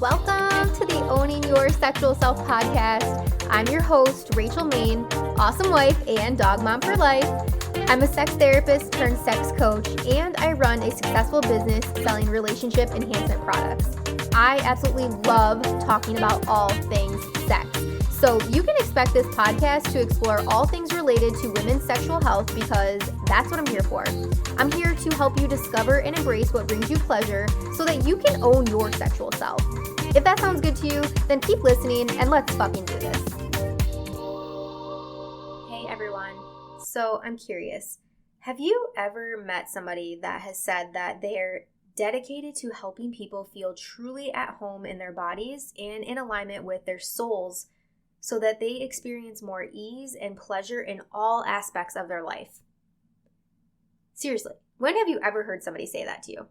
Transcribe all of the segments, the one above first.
Welcome to the Owning Your Sexual Self podcast. I'm your host, Rachel Main, awesome wife and dog mom for life. I'm a sex therapist turned sex coach, and I run a successful business selling relationship enhancement products. I absolutely love talking about all things sex. So you can expect this podcast to explore all things related to women's sexual health because that's what I'm here for. I'm here to help you discover and embrace what brings you pleasure so that you can own your sexual self. If that sounds good to you, then keep listening and let's fucking do this. Hey everyone. So I'm curious, have you ever met somebody that has said that they're dedicated to helping people feel truly at home in their bodies and in alignment with their souls so that they experience more ease and pleasure in all aspects of their life? Seriously, when have you ever heard somebody say that to you?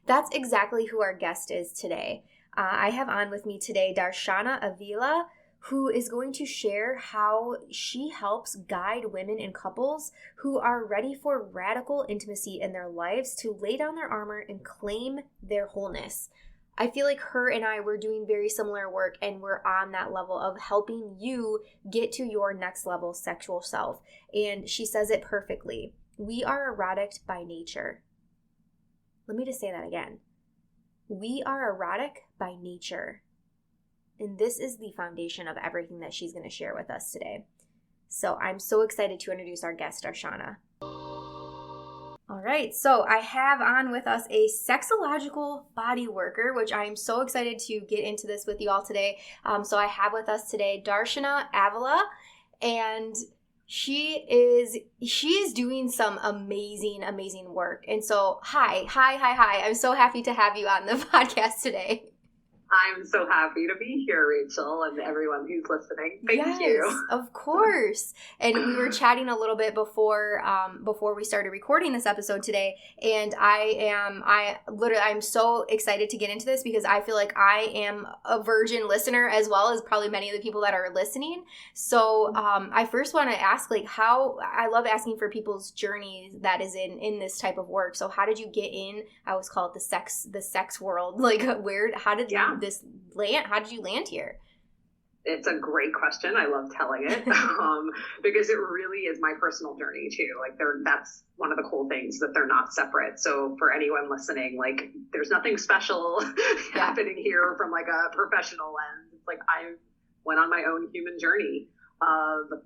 That's exactly who our guest is today. I have on with me today Darshana Avila, who is going to share how she helps guide women and couples who are ready for radical intimacy in their lives to lay down their armor and claim their wholeness. I feel like her and I were doing very similar work, and we're on that level of helping you get to your next level sexual self. And she says it perfectly. We are erotic by nature. Let me just say that again. We are erotic by nature. And this is the foundation of everything that she's going to share with us today. So I'm so excited to introduce our guest, Darshana. All right, so I have on with us a sexological body worker, which I am so excited to get into this with you all today. So I have with us today Darshana Avila, and she is doing some amazing work. And so hi. I'm so happy to have you on the podcast today. I'm so happy to be here, Rachel, and everyone who's listening. Thank you. Yes, of course. And we were chatting a little bit before we started recording this episode today, and I'm so excited to get into this because I feel like I am a virgin listener as well as probably many of the people that are listening. So I first want to ask, like, how I love asking for people's journeys that is in this type of work. So how did you get in? I always call it the sex world. Like, how did this land? How did you land here? It's a great question. I love telling it because it really is my personal journey too. Like, that's one of the cool things, that they're not separate. So for anyone listening, like, there's nothing special happening here from like a professional lens. It's like I went on my own human journey of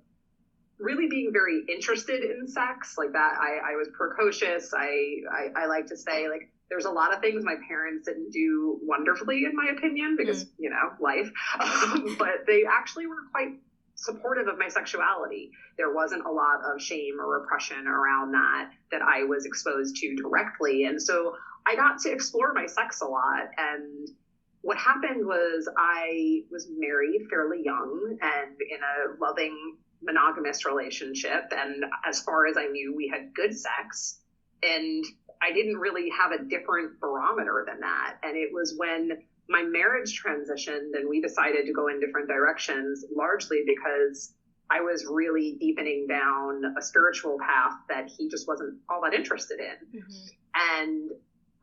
really being very interested in sex. Like that, I was precocious. I like to say, like, there's a lot of things my parents didn't do wonderfully, in my opinion, because, life. But they actually were quite supportive of my sexuality. There wasn't a lot of shame or repression around that I was exposed to directly. And so I got to explore my sex a lot. And what happened was I was married fairly young and in a loving monogamous relationship. And as far as I knew, we had good sex. And I didn't really have a different barometer than that. And it was when my marriage transitioned and we decided to go in different directions, largely because I was really deepening down a spiritual path that he just wasn't all that interested in. Mm-hmm. And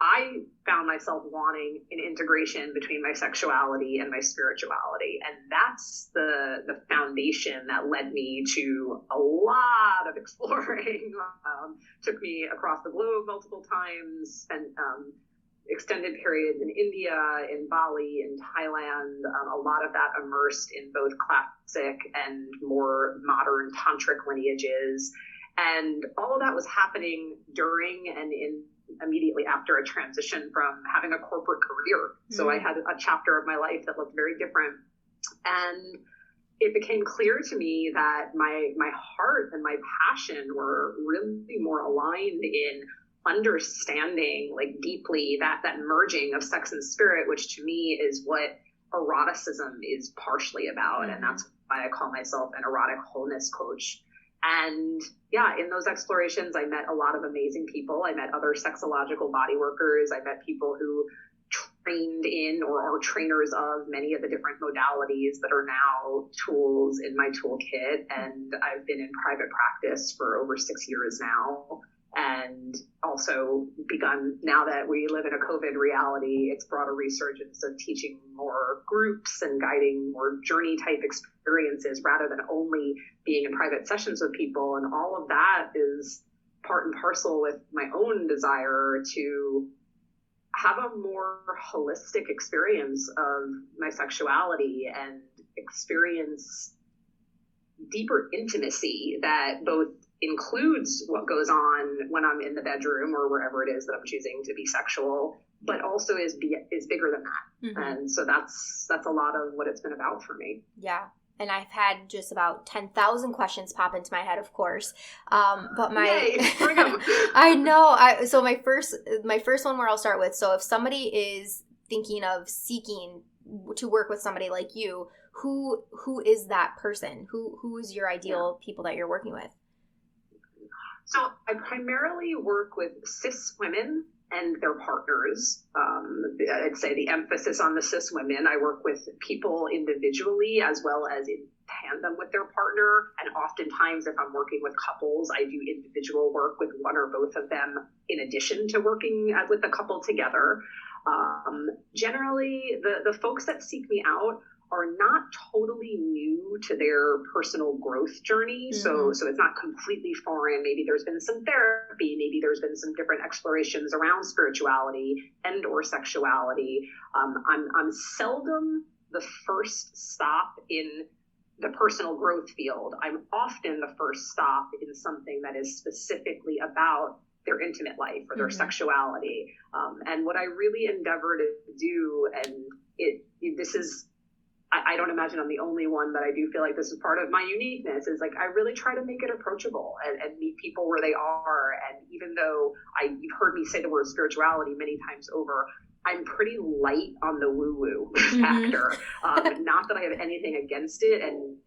I found myself wanting an integration between my sexuality and my spirituality. And that's the foundation that led me to a lot of exploring. Took me across the globe multiple times, spent extended periods in India, in Bali, in Thailand, a lot of that immersed in both classic and more modern tantric lineages. And all of that was happening during and immediately after a transition from having a corporate career. So I had a chapter of my life that looked very different. And it became clear to me that my heart and my passion were really more aligned in understanding, like, deeply that merging of sex and spirit, which to me is what eroticism is partially about. Mm-hmm. And that's why I call myself an erotic wholeness coach. And in those explorations, I met a lot of amazing people. I met other sexological body workers. I met people who trained in or are trainers of many of the different modalities that are now tools in my toolkit. And I've been in private practice for over 6 years now. and also begun, now that we live in a COVID reality, it's brought a resurgence of teaching more groups and guiding more journey type experiences rather than only being in private sessions with people. And all of that is part and parcel with my own desire to have a more holistic experience of my sexuality and experience deeper intimacy that both includes what goes on when I'm in the bedroom or wherever it is that I'm choosing to be sexual, but also is bigger than that. Mm-hmm. And so that's a lot of what it's been about for me. Yeah. And I've had just about 10,000 questions pop into my head, of course. But Yay, bring 'em. I know. So my first one where I'll start with, so if somebody is thinking of seeking to work with somebody like you, who is that person? Who is your ideal people that you're working with? So I primarily work with cis women and their partners. I'd say the emphasis on the cis women. I work with people individually as well as in tandem with their partner. And oftentimes if I'm working with couples, I do individual work with one or both of them in addition to working with the couple together. Generally, the folks that seek me out are not totally new to their personal growth journey. Mm-hmm. So it's not completely foreign. Maybe there's been some therapy. Maybe there's been some different explorations around spirituality and or sexuality. I'm seldom the first stop in the personal growth field. I'm often the first stop in something that is specifically about their intimate life or their mm-hmm. sexuality. And what I really endeavor to do, and this is, I don't imagine I'm the only one, but I do feel like this is part of my uniqueness, is like I really try to make it approachable and meet people where they are. And even though you've heard me say the word spirituality many times over, I'm pretty light on the woo-woo mm-hmm. factor. Not that I have anything against it, and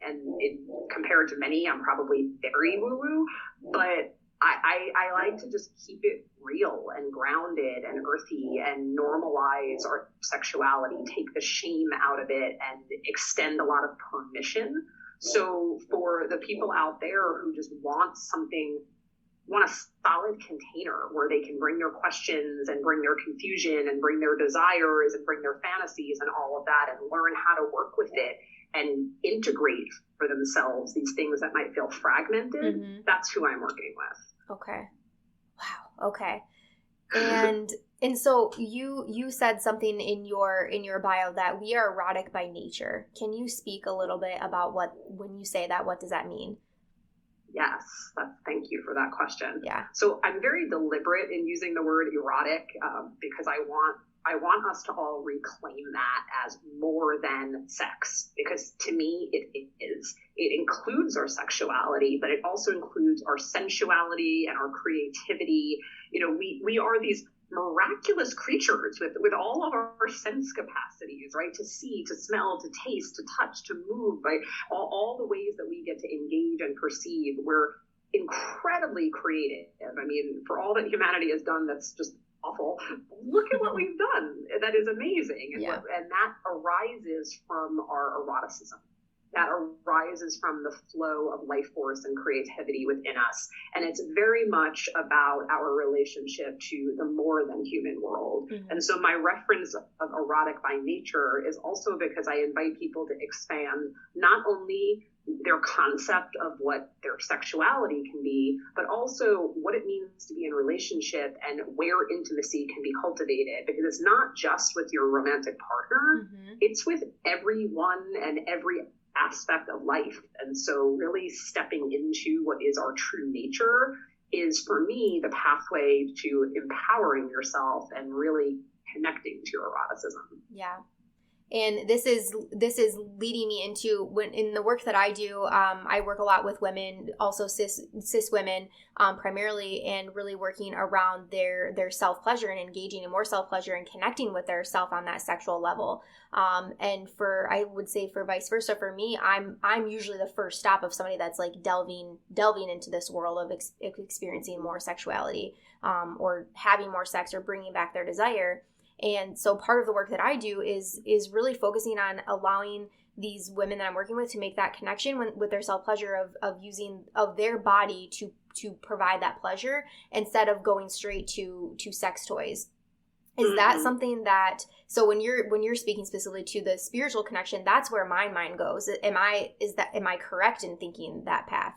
compared to many, I'm probably very woo-woo, but I like to just keep it real and grounded and earthy and normalize our sexuality, take the shame out of it, and extend a lot of permission. So for the people out there who just want a solid container where they can bring their questions and bring their confusion and bring their desires and bring their fantasies and all of that, and learn how to work with it and integrate for themselves these things that might feel fragmented, mm-hmm. that's who I'm working with. Okay. Wow. Okay. And so you said something in your bio that we are erotic by nature. Can you speak a little bit about when you say that, what does that mean? Yes. Thank you for that question. Yeah. So I'm very deliberate in using the word erotic because I want us to all reclaim that as more than sex, because to me it is. It includes our sexuality, but it also includes our sensuality and our creativity. You know, we are these miraculous creatures with all of our sense capacities, right? To see, to smell, to taste, to touch, to move, right? All the ways that we get to engage and perceive. We're incredibly creative. I mean, for all that humanity has done, that's just awful. Look at what we've done. That is amazing. And, and that arises from our eroticism. That arises from the flow of life force and creativity within us. And it's very much about our relationship to the more than human world. Mm-hmm. And so my reference of erotic by nature is also because I invite people to expand not only their concept of what their sexuality can be, but also what it means to be in a relationship and where intimacy can be cultivated. Because it's not just with your romantic partner, mm-hmm. it's with everyone and every aspect of life. And so really stepping into what is our true nature is, for me, the pathway to empowering yourself and really connecting to your eroticism. Yeah. And this is leading me into, when in the work that I do, I work a lot with women, also cis women primarily, and really working around their self-pleasure and engaging in more self-pleasure and connecting with their self on that sexual level. And I would say for vice versa, for me, I'm usually the first stop of somebody that's like delving into this world of experiencing more sexuality or having more sex or bringing back their desire. And so part of the work that I do is really focusing on allowing these women that I'm working with to make that connection with their self-pleasure of using of their body to provide that pleasure instead of going straight to sex toys. Is that something that, so when you're speaking specifically to the spiritual connection, that's where my mind goes. Am I correct in thinking that path?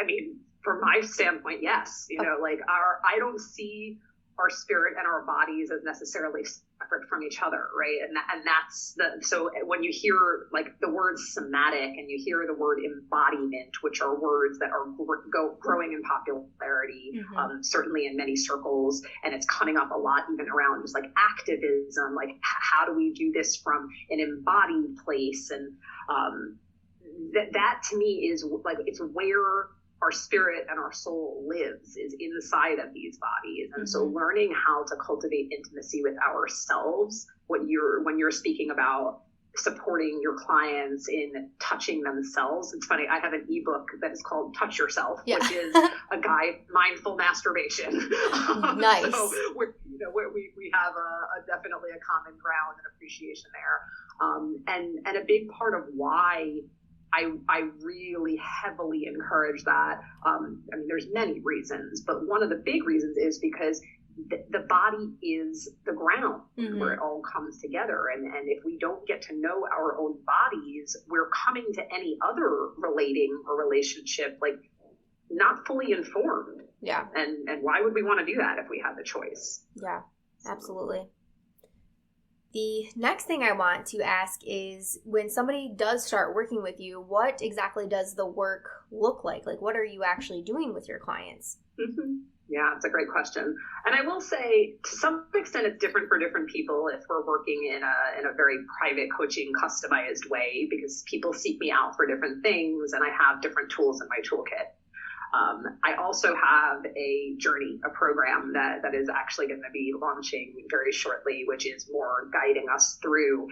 I mean, from my standpoint, yes. You know, like I don't see our spirit and our bodies as necessarily separate from each other, right? And that's so when you hear like the word somatic and you hear the word embodiment, which are words that are growing in popularity, certainly in many circles, and it's coming up a lot even around just like activism, like how do we do this from an embodied place? And that to me is like, it's where our spirit and our soul lives, is inside of these bodies. And so learning how to cultivate intimacy with ourselves, when you're speaking about supporting your clients in touching themselves. It's funny, I have an ebook that is called Touch Yourself, which is a guide, mindful masturbation. Nice. So we have definitely a common ground and appreciation there. And a big part of why I really heavily encourage that. I mean, there's many reasons, but one of the big reasons is because the body is the ground where it all comes together. And if we don't get to know our own bodies, we're coming to any other relating or relationship like not fully informed. Yeah. And why would we want to do that if we had the choice? Yeah, absolutely. The next thing I want to ask is, when somebody does start working with you, what exactly does the work look like? Like, what are you actually doing with your clients? Yeah, it's a great question. And I will say, to some extent, it's different for different people if we're working in a very private coaching, customized way, because people seek me out for different things, and I have different tools in my toolkit. I also have a program that is actually going to be launching very shortly, which is more guiding us through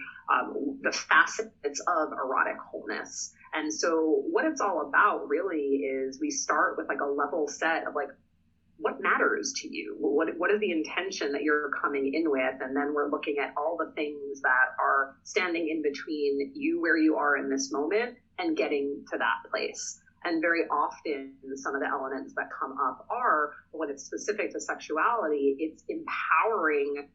the facets of erotic wholeness. And so what it's all about really is we start with like a level set of like, what matters to you? What is the intention that you're coming in with? And then we're looking at all the things that are standing in between you where you are in this moment and getting to that place. And very often, some of the elements that come up are, when it's specific to sexuality, it's empowering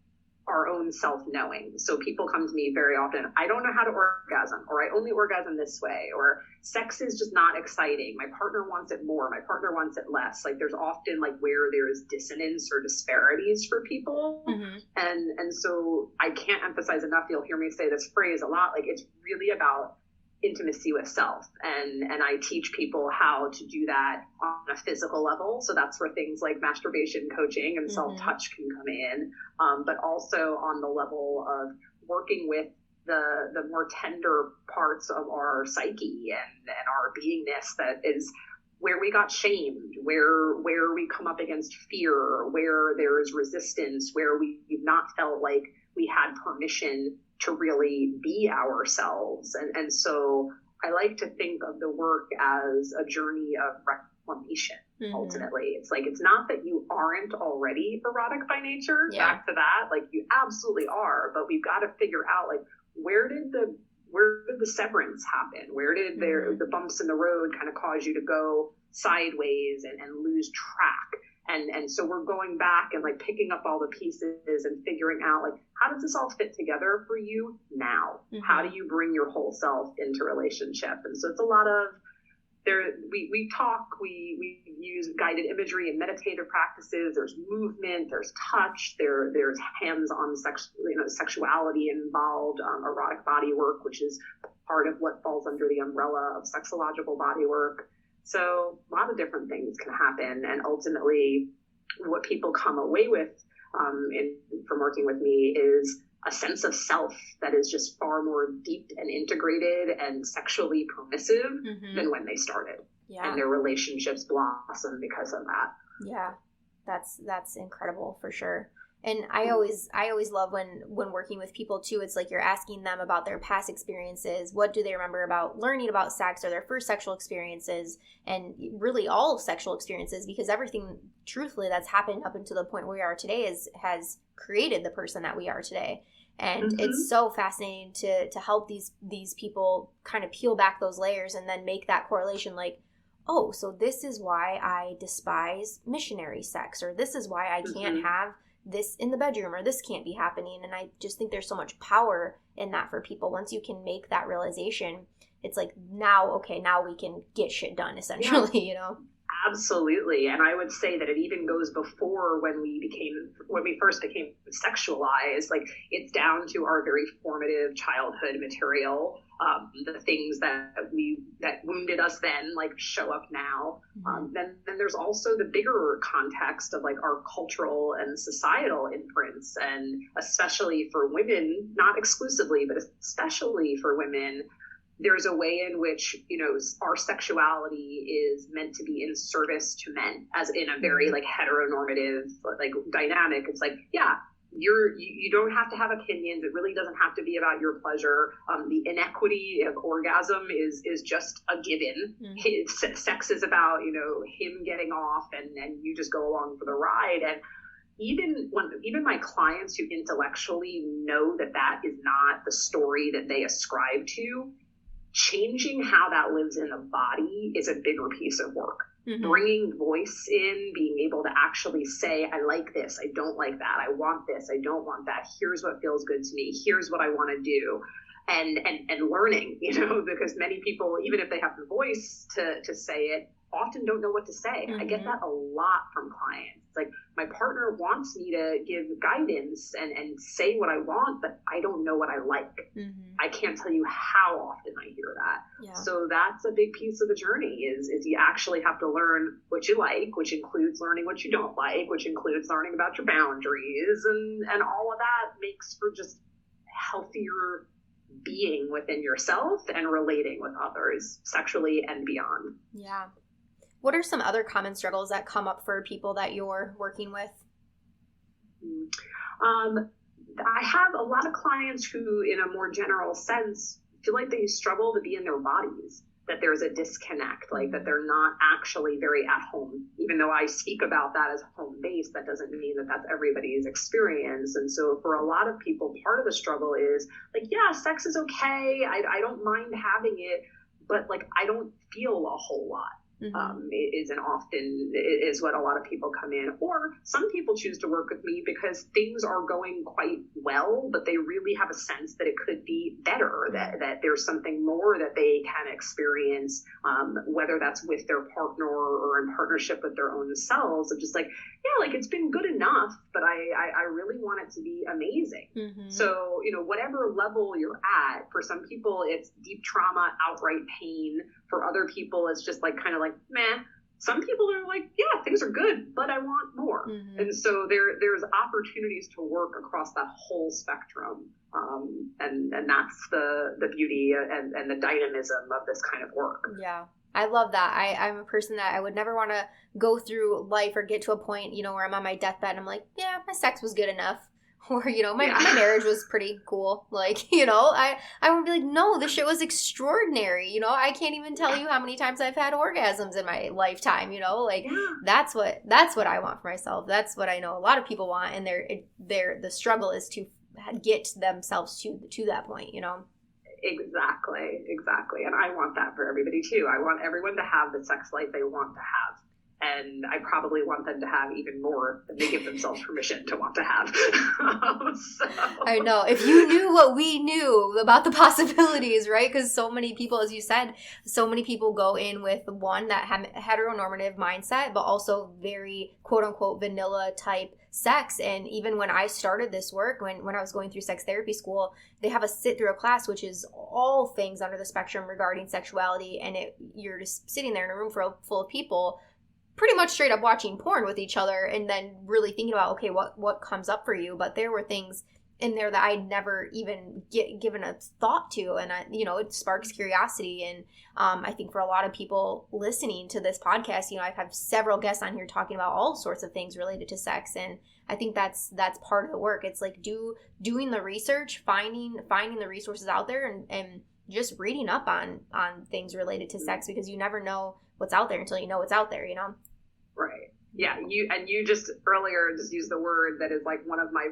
our own self-knowing. So people come to me very often, I don't know how to orgasm, or I only orgasm this way, or sex is just not exciting. My partner wants it more. My partner wants it less. Like there's often like where there's dissonance or disparities for people. And so I can't emphasize enough, you'll hear me say this phrase a lot, like it's really about intimacy with self. And I teach people how to do that on a physical level. So that's where things like masturbation coaching and self-touch can come in. But also on the level of working with the more tender parts of our psyche and our beingness, that is where we got shamed, where we come up against fear, where there is resistance, where we've not felt like we had permission to really be ourselves. And so I like to think of the work as a journey of reclamation, ultimately. It's like, it's not that you aren't already erotic by nature, back to that, like you absolutely are, but we've got to figure out like, where did the severance happen? Where did the bumps in the road kind of cause you to go sideways and lose track? And so we're going back and like picking up all the pieces and figuring out like, how does this all fit together for you now? How do you bring your whole self into relationship? And so it's a lot of we use guided imagery and meditative practices. There's movement, there's touch, there's hands-on sexuality involved, erotic bodywork, which is part of what falls under the umbrella of sexological bodywork. So a lot of different things can happen. And ultimately, what people come away with from working with me is a sense of self that is just far more deep and integrated and sexually permissive than when they started. And their relationships blossom because of that. Yeah, that's incredible for sure. And I always love when working with people too, it's like you're asking them about their past experiences. What do they remember about learning about sex or their first sexual experiences, and really all sexual experiences, because everything truthfully that's happened up until the point where we are today has created the person that we are today. And it's so fascinating to help these people kind of peel back those layers and then make that correlation, like, oh, so this is why I despise missionary sex, or this is why I can't have this in the bedroom, or this can't be happening. And I just think there's so much power in that for people. Once you can make that realization, it's like, now we can get shit done, essentially, you know? Absolutely. And I would say that it even goes before when we first became sexualized. Like, it's down to our very formative childhood material. The things that wounded us then, like, show up now. Then there's also the bigger context of, like, our cultural and societal imprints, and especially for women, not exclusively, but especially for women, there's a way in which, you know, our sexuality is meant to be in service to men, as in a very, like, heteronormative, like, dynamic. It's like, yeah, you don't have to have opinions. It really doesn't have to be about your pleasure. The inequity of orgasm is just a given. Sex is about, you know, him getting off and you just go along for the ride. And even my clients who intellectually know that is not the story that they ascribe to, changing how that lives in the body is a bigger piece of work. Bringing voice in, being able to actually say, I like this, I don't like that, I want this, I don't want that, here's what feels good to me, here's what I want to do. And learning, you know, because many people, even if they have the voice to say it, often don't know what to say. I get that a lot from clients. It's like, my partner wants me to give guidance and say what I want, but I don't know what I like. I can't tell you how often I hear that. Yeah. So that's a big piece of the journey is you actually have to learn what you like, which includes learning what you don't like, which includes learning about your boundaries, and all of that makes for just healthier being within yourself and relating with others sexually and beyond. Yeah. What are some other common struggles that come up for people that you're working with? I have a lot of clients who, in a more general sense, feel like they struggle to be in their bodies, that there's a disconnect, like that they're not actually very at home. Even though I speak about that as home-based, that doesn't mean that that's everybody's experience. And so for a lot of people, part of the struggle is like, yeah, sex is okay. I don't mind having it, but, like, I don't feel a whole lot. Is what a lot of people come in, or some people choose to work with me because things are going quite well, but they really have a sense that it could be better, that there's something more that they can experience, whether that's with their partner or in partnership with their own selves, of just like, yeah, like, it's been good enough, but I really want it to be amazing. So, you know, whatever level you're at, for some people it's deep trauma, outright pain. For other people, it's just like, kind of like, meh. Some people are like, yeah, things are good, but I want more. And so there's opportunities to work across that whole spectrum. And that's the beauty and the dynamism of this kind of work. Yeah. I love that. I'm a person that I would never want to go through life or get to a point, you know, where I'm on my deathbed and I'm like, yeah, my sex was good enough. Or, you know, my marriage was pretty cool. Like, you know, I would be like, no, this shit was extraordinary. You know, I can't even tell you how many times I've had orgasms in my lifetime, you know, like that's what I want for myself. That's what I know a lot of people want. And the struggle is to get themselves to that point, you know? Exactly. And I want that for everybody too. I want everyone to have the sex life they want to have. And I probably want them to have even more than they give themselves permission to want to have. So. I know. If you knew what we knew about the possibilities, right? Because so many people, as you said, so many people go in with one, that heteronormative mindset, but also very quote unquote vanilla type sex. And even when I started this work, when I was going through sex therapy school, they have a sit through a class, which is all things under the spectrum regarding sexuality. And you're just sitting there in a room full of people, pretty much straight up watching porn with each other, and then really thinking about, okay, what comes up for you. But there were things in there that I'd never even given a thought to. And, it sparks curiosity. And I think for a lot of people listening to this podcast, I've had several guests on here talking about all sorts of things related to sex. And I think that's part of the work. It's like doing the research, finding the resources out there and just reading up on things related to sex, because you never know what's out there until you know what's out there, Right. Yeah, you just earlier just used the word that is like one of my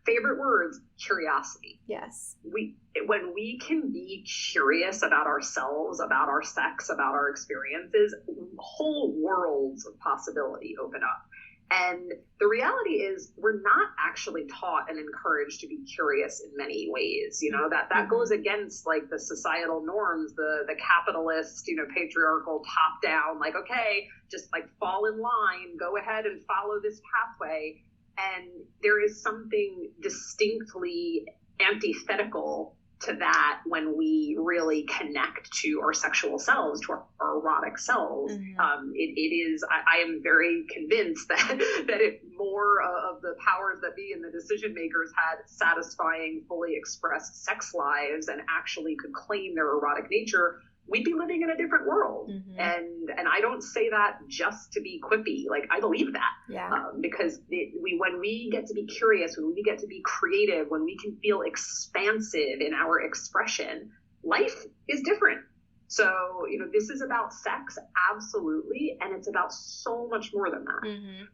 favorite words, curiosity. Yes. When we can be curious about ourselves, about our sex, about our experiences, whole worlds of possibility open up. And the reality is we're not actually taught and encouraged to be curious in many ways. That goes against like the societal norms, the capitalist, patriarchal top down, like, okay, just like fall in line, go ahead and follow this pathway. And there is something distinctly antithetical to that when we really connect to our sexual selves, to our erotic selves. It is, I am very convinced that if more of the powers that be and the decision makers had satisfying, fully expressed sex lives and actually could claim their erotic nature, we'd be living in a different world. And I don't say that just to be quippy. Like, I believe that. Because when we get to be curious, when we get to be creative, when we can feel expansive in our expression, life is different. So, this is about sex, absolutely. And it's about so much more than that.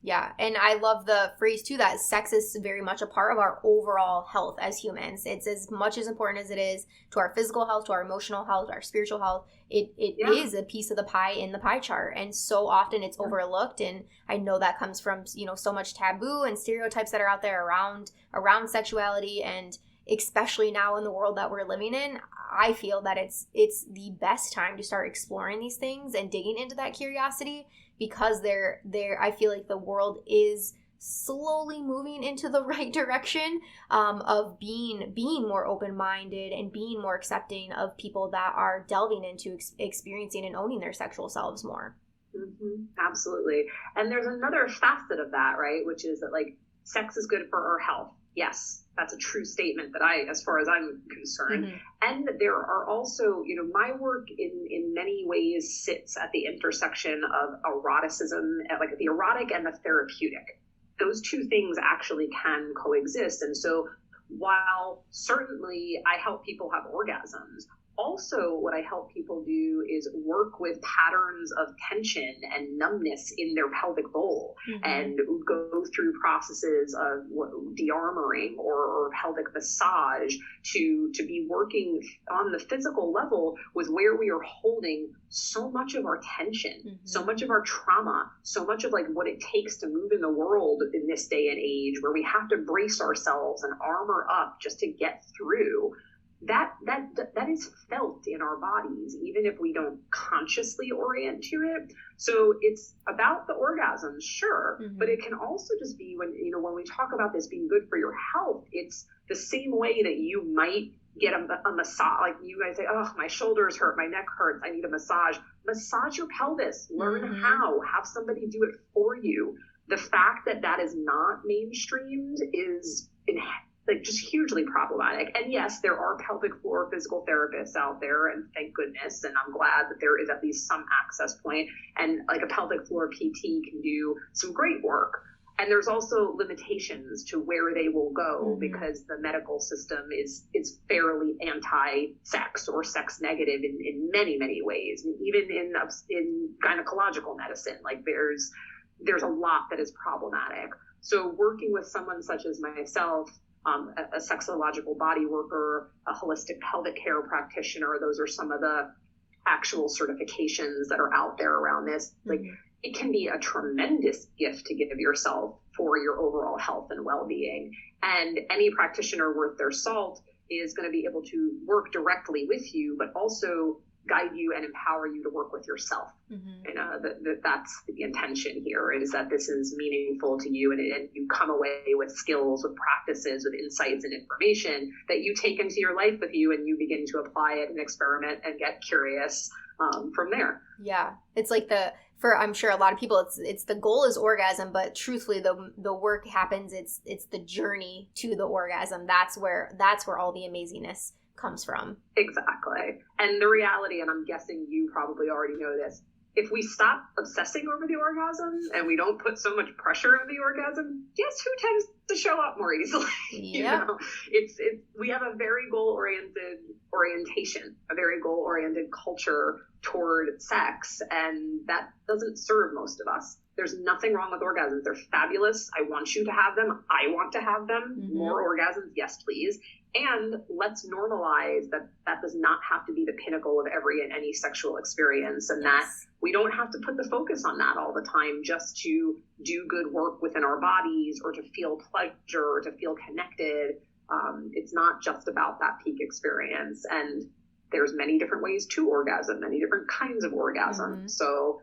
Yeah. And I love the phrase too, that sex is very much a part of our overall health as humans. It's as much as important as it is to our physical health, to our emotional health, our spiritual health. It is a piece of the pie in the pie chart. And so often it's overlooked. And I know that comes from, so much taboo and stereotypes that are out there around sexuality. And especially now in the world that we're living in, I feel that it's the best time to start exploring these things and digging into that curiosity, because I feel like the world is slowly moving into the right direction of being more open-minded and being more accepting of people that are delving into experiencing and owning their sexual selves more. Absolutely. And there's another facet of that, right? Which is that like sex is good for our health. Yes, that's a true statement as far as I'm concerned. And there are also, my work in many ways sits at the intersection of eroticism, like the erotic and the therapeutic. Those two things actually can coexist. And so while certainly I help people have orgasms, also what I help people do is work with patterns of tension and numbness in their pelvic bowl and go through processes of de-armoring or pelvic massage to be working on the physical level with where we are holding so much of our tension, so much of our trauma, so much of like what it takes to move in the world in this day and age, where we have to brace ourselves and armor up just to get through. That is felt in our bodies, even if we don't consciously orient to it. So it's about the orgasms, sure, but it can also just be when we talk about this being good for your health, it's the same way that you might get a massage. Like you guys say, oh, my shoulders hurt, my neck hurts, I need a massage. Massage your pelvis, learn how, have somebody do it for you. The fact that is not mainstreamed is like just hugely problematic. And yes, there are pelvic floor physical therapists out there, and thank goodness. And I'm glad that there is at least some access point. And like a pelvic floor PT can do some great work. And there's also limitations to where they will go because the medical system is fairly anti-sex or sex negative in many, many ways. And even in gynecological medicine, like there's a lot that is problematic. So working with someone such as myself, a sexological body worker, a holistic pelvic care practitioner, those are some of the actual certifications that are out there around this. Like it can be a tremendous gift to give yourself for your overall health and well-being. And any practitioner worth their salt is going to be able to work directly with you, but also guide you and empower you to work with yourself. That's the intention here, is that this is meaningful to you, and you come away with skills, with practices, with insights and information that you take into your life with you, and you begin to apply it and experiment and get curious from there. Yeah. It's like for, I'm sure a lot of people, it's the goal is orgasm, but truthfully the work happens. It's the journey to the orgasm. That's where all the amazingness comes from. Exactly. And the reality, and I'm guessing you probably already know this, if we stop obsessing over the orgasm and we don't put so much pressure on the orgasm, guess who tends to show up more easily? Yeah. It's we have a very goal-oriented orientation, a very goal-oriented culture toward sex, and that doesn't serve most of us. There's nothing wrong with orgasms. They're fabulous. I want you to have them. I want to have them. Mm-hmm. More orgasms, yes, please. And let's normalize that does not have to be the pinnacle of every and any sexual experience, and that we don't have to put the focus on that all the time just to do good work within our bodies or to feel pleasure or to feel connected. It's not just about that peak experience, and there's many different ways to orgasm, many different kinds of orgasm. Mm-hmm. So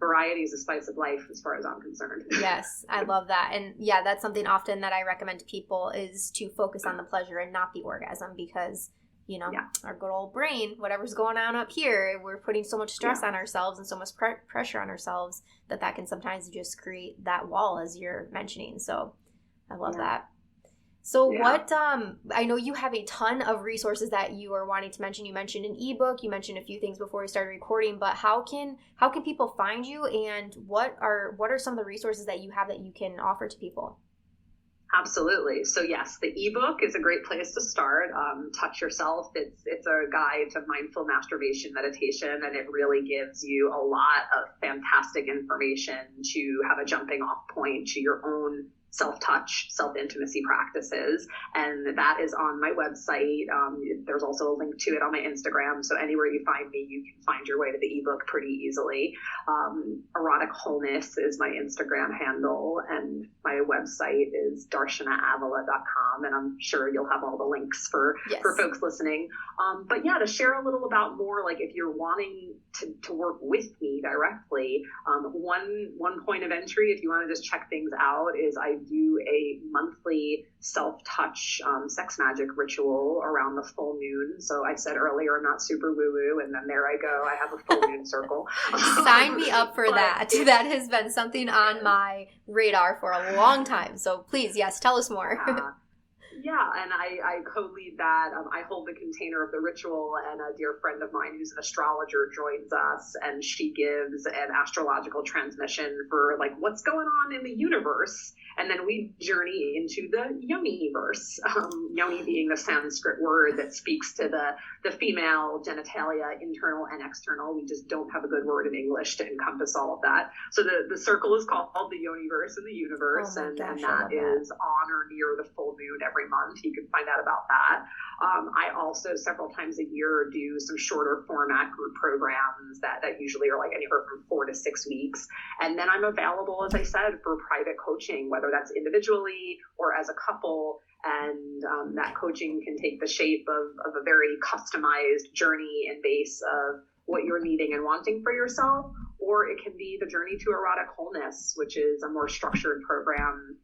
variety is the spice of life as far as I'm concerned. Yes, I love that. And yeah, that's something often that I recommend to people is to focus on the pleasure and not the orgasm, because, you know, our good old brain, whatever's going on up here, we're putting so much stress on ourselves and so much pressure on ourselves that can sometimes just create that wall, as you're mentioning. So I love that. So what, I know you have a ton of resources that you are wanting to mention. You mentioned an ebook, you mentioned a few things before we started recording, but how can people find you, and what are some of the resources that you have that you can offer to people? Absolutely. So yes, the ebook is a great place to start. Touch Yourself. It's a guide to mindful masturbation meditation, and it really gives you a lot of fantastic information to have a jumping off point to your own self-touch, self-intimacy practices. And that is on my website. There's also a link to it on my Instagram. So anywhere you find me, you can find your way to the ebook pretty easily. Erotic Wholeness is my Instagram handle, and my website is darshanaavila.com. And I'm sure you'll have all the links for folks listening. But yeah, to share a little about more, like if you're wanting to work with me directly, one point of entry, if you want to just check things out, is I do a monthly self-touch sex magic ritual around the full moon. So I said earlier, I'm not super woo-woo, and then there I go. I have a full moon circle. Sign me up for that. That has been something on my radar for a long time. So please, yes, tell us more. Yeah, and I co-lead that. I hold the container of the ritual, and a dear friend of mine who's an astrologer joins us, and she gives an astrological transmission for like what's going on in the universe. And then we journey into the yoni-verse, yoni being the Sanskrit word that speaks to the female genitalia, internal and external. We just don't have a good word in English to encompass all of that. So the circle is called the yoni-verse in the universe, and that is on or near the full moon every month. You can find out about that. I also several times a year do some shorter format group programs that usually are like anywhere from 4 to 6 weeks. And then I'm available, as I said, for private coaching, whether that's individually or as a couple. And that coaching can take the shape of a very customized journey and base of what you're needing and wanting for yourself, or it can be the journey to erotic wholeness, which is a more structured program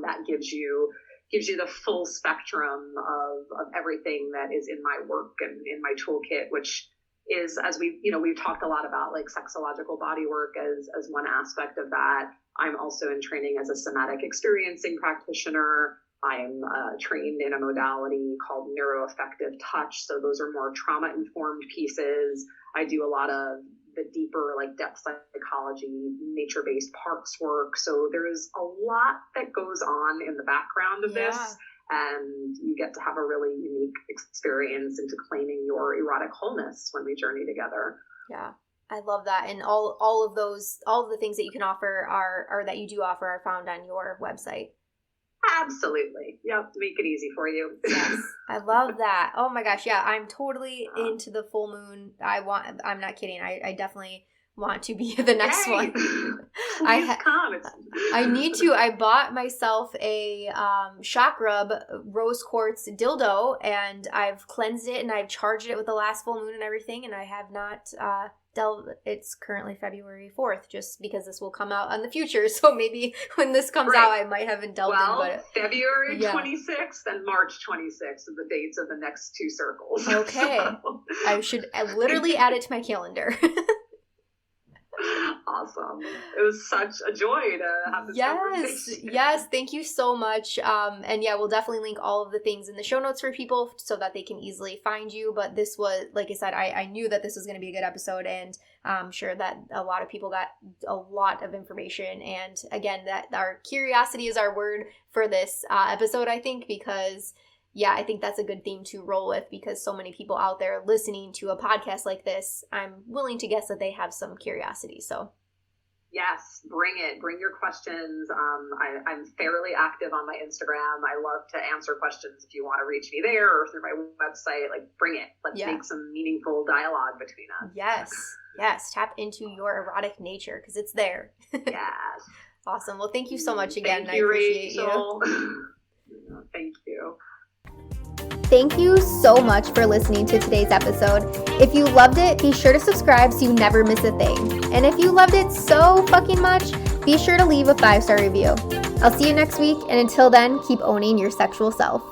that gives you the full spectrum of everything that is in my work and in my toolkit, which is, as we've talked a lot about, like sexological bodywork as one aspect of that. I'm also in training as a somatic experiencing practitioner. I'm trained in a modality called neuroaffective touch. So those are more trauma-informed pieces. I do a lot of the deeper, like depth psychology, nature-based parts work. So there's a lot that goes on in the background of this, and you get to have a really unique experience into claiming your erotic wholeness when we journey together. Yeah. I love that. And all of the things that you can offer are that you do offer are found on your website. Absolutely. Yep. Make it easy for you. Yes. I love that. Oh my gosh. Yeah. I'm totally into the full moon. I'm not kidding. I definitely want to be the next one. I need to. I bought myself a shock rub rose quartz dildo, and I've cleansed it and I've charged it with the last full moon and everything, and I have not it's currently February 4th, just because this will come out in the future. So maybe when this comes out, I might have indulged in it. February 26th and March 26th are the dates of the next two circles. Okay. So. I should literally add it to my calendar. Awesome. It was such a joy to have this conversation. Yes. Thank you so much. And yeah, we'll definitely link all of the things in the show notes for people so that they can easily find you. But this was, like I said, I knew that this was going to be a good episode, and I'm sure that a lot of people got a lot of information. And again, that our curiosity is our word for this episode, I think, because yeah, I think that's a good theme to roll with, because so many people out there listening to a podcast like this, I'm willing to guess that they have some curiosity. So yes, bring it. Bring your questions. I'm fairly active on my Instagram. I love to answer questions if you want to reach me there or through my website. Like, bring it. Let's make some meaningful dialogue between us. Yes. Tap into your erotic nature, because it's there. Yes. Awesome. Well, thank you so much again. Thank you, I appreciate Rachel. you. Thank you. Thank you so much for listening to today's episode. If you loved it, be sure to subscribe so you never miss a thing. And if you loved it so fucking much, be sure to leave a 5-star review. I'll see you next week, and until then, keep owning your sexual self.